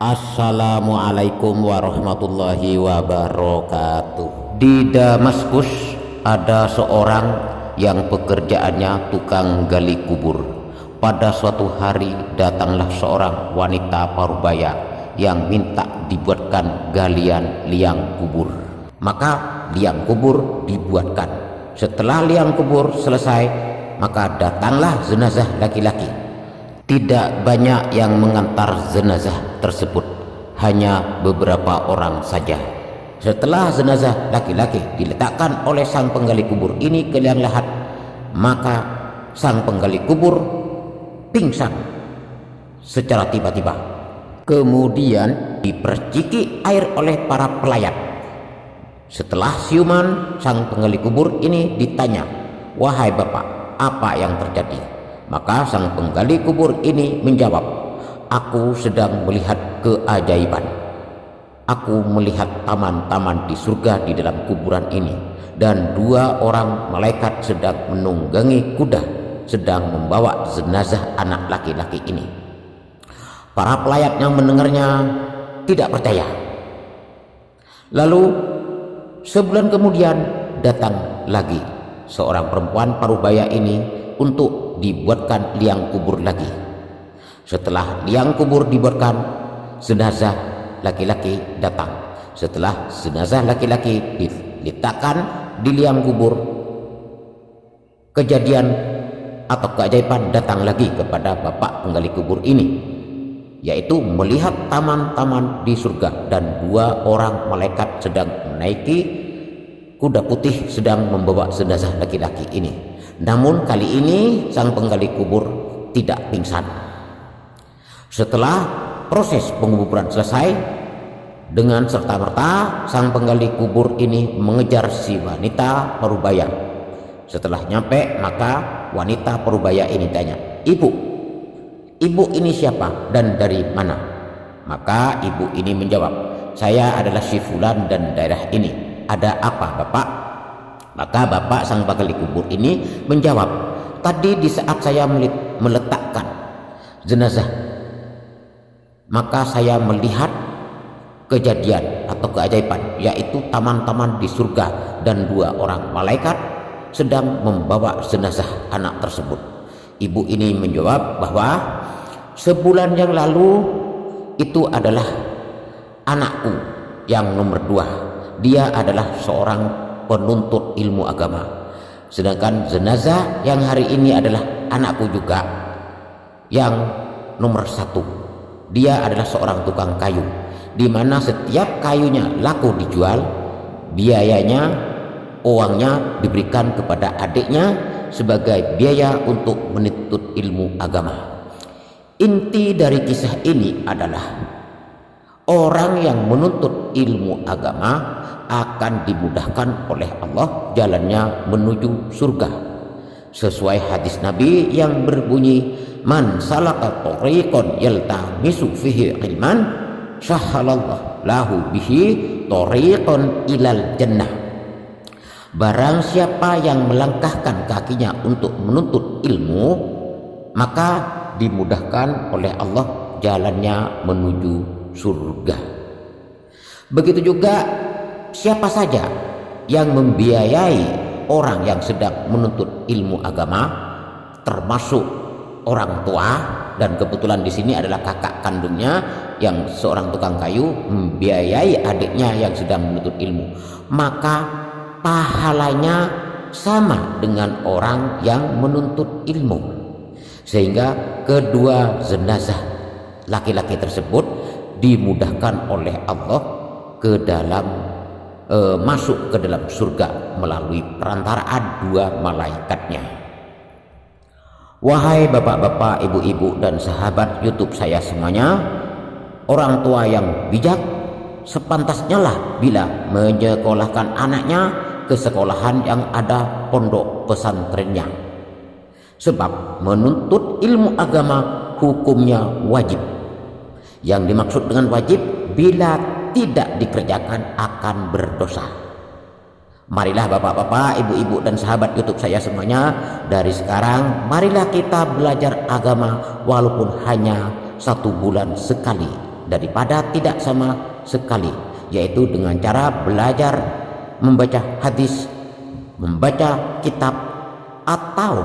Assalamualaikum warahmatullahi wabarakatuh. Di Damaskus ada seorang yang pekerjaannya tukang gali kubur. Pada suatu hari datanglah seorang wanita parubaya yang minta dibuatkan galian liang kubur. Maka liang kubur dibuatkan. Setelah liang kubur selesai, maka datanglah jenazah laki-laki. Tidak banyak yang mengantar jenazah tersebut, hanya beberapa orang saja. Setelah jenazah laki-laki diletakkan oleh sang penggali kubur ini ke liang lahat, maka sang penggali kubur pingsan secara tiba-tiba. Kemudian diperciki air oleh para pelayat. Setelah siuman, sang penggali kubur ini ditanya, "Wahai bapak, apa yang terjadi?" Maka sang penggali kubur ini menjawab, "Aku sedang melihat keajaiban. Aku melihat taman-taman di surga di dalam kuburan ini, dan dua orang malaikat sedang menunggangi kuda sedang membawa jenazah anak laki-laki ini." Para pelayat yang mendengarnya tidak percaya. Lalu sebulan kemudian datang lagi seorang perempuan parubaya ini untuk dibuatkan liang kubur lagi. Setelah liang kubur dibuatkan, jenazah laki-laki datang. Setelah jenazah laki-laki diletakkan di liang kubur, kejadian atau keajaiban datang lagi kepada bapak penggali kubur ini, yaitu melihat taman-taman di surga dan dua orang malaikat sedang menaiki kuda putih sedang membawa jenazah laki-laki ini. Namun kali ini sang penggali kubur tidak pingsan. Setelah proses penguburan selesai, dengan serta-merta sang penggali kubur ini mengejar si wanita parubaya. Setelah nyampe, maka wanita parubaya ini tanya, Ibu ini siapa dan dari mana?" Maka ibu ini menjawab, "Saya adalah si fulan dan daerah ini. Ada apa bapak?" Maka bapak sang penggali kubur ini menjawab, "Tadi di saat saya meletakkan jenazah, maka saya melihat kejadian atau keajaiban, yaitu taman-taman di surga dan dua orang malaikat sedang membawa jenazah anak tersebut." Ibu ini menjawab bahwa sebulan yang lalu itu adalah anakku yang nomor 2. Dia adalah seorang penuntut ilmu agama. Sedangkan jenazah yang hari ini adalah anakku juga yang nomor 1. Dia adalah seorang tukang kayu, di mana setiap kayunya laku dijual, biayanya, uangnya diberikan kepada adiknya sebagai biaya untuk menuntut ilmu agama. Inti dari kisah ini adalah orang yang menuntut ilmu agama akan dimudahkan oleh Allah jalannya menuju surga. Sesuai hadis Nabi yang berbunyi, "Man salaka thariqan yaltamisu fihi ilman, sahhalallahu lahu bihi thariqan ilal jannah." Barang siapa yang melangkahkan kakinya untuk menuntut ilmu, maka dimudahkan oleh Allah jalannya menuju surga. Begitu juga siapa saja yang membiayai orang yang sedang menuntut ilmu agama, termasuk orang tua, dan kebetulan di sini adalah kakak kandungnya yang seorang tukang kayu membiayai adiknya yang sedang menuntut ilmu, maka pahalanya sama dengan orang yang menuntut ilmu. Sehingga kedua jenazah laki-laki tersebut dimudahkan oleh Allah ke dalam masuk ke dalam surga melalui perantaraan dua malaikatnya. Wahai bapak-bapak, ibu-ibu, dan sahabat YouTube saya semuanya, orang tua yang bijak sepantasnya lah bila menyekolahkan anaknya ke sekolahan yang ada pondok pesantrennya. Sebab menuntut ilmu agama hukumnya wajib. Yang dimaksud dengan wajib, bila tidak dikerjakan akan berdosa. Marilah bapak-bapak, ibu-ibu, dan sahabat YouTube saya semuanya, dari sekarang marilah kita belajar agama walaupun hanya 1 bulan sekali. daripada tidak sama sekali, yaitu dengan cara belajar membaca hadis, membaca kitab, atau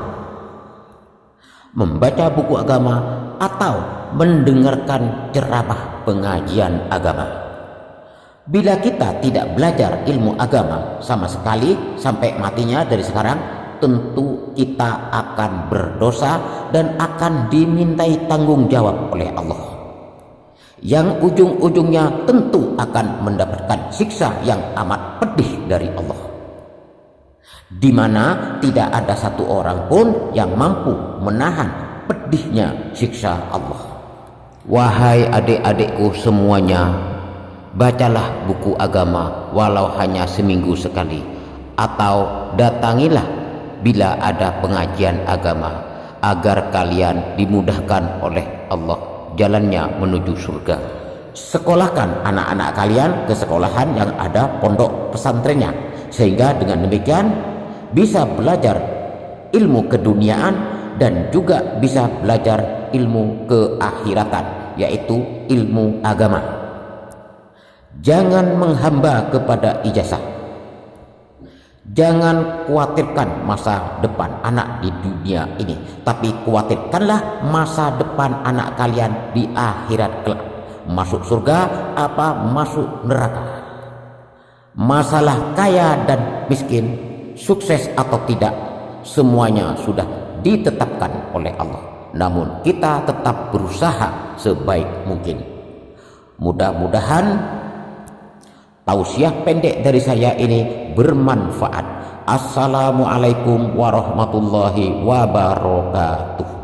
membaca buku agama, atau mendengarkan ceramah pengajian agama. Bila kita tidak belajar ilmu agama sama sekali sampai matinya dari sekarang, tentu kita akan berdosa dan akan dimintai tanggung jawab oleh Allah, yang ujung-ujungnya tentu akan mendapatkan siksa yang amat pedih dari Allah, di mana tidak ada satu orang pun yang mampu menahan pedihnya siksa Allah. Wahai adik-adikku semuanya, bacalah buku agama walau hanya seminggu sekali, atau datangilah bila ada pengajian agama, agar kalian dimudahkan oleh Allah jalannya menuju surga. Sekolahkan anak-anak kalian ke sekolahan yang ada pondok pesantrennya, sehingga dengan demikian bisa belajar ilmu keduniaan dan juga bisa belajar ilmu keakhiratan, yaitu ilmu agama. Jangan menghamba kepada ijazah. Jangan khawatirkan masa depan anak di dunia ini, tapi khawatirkanlah masa depan anak kalian di akhirat kelak. Masuk surga apa masuk neraka. Masalah kaya dan miskin, sukses atau tidak, semuanya sudah ditetapkan oleh Allah. Namun kita tetap berusaha sebaik mungkin. Mudah-mudahan tausiah pendek dari saya ini bermanfaat. Assalamualaikum warahmatullahi wabarakatuh.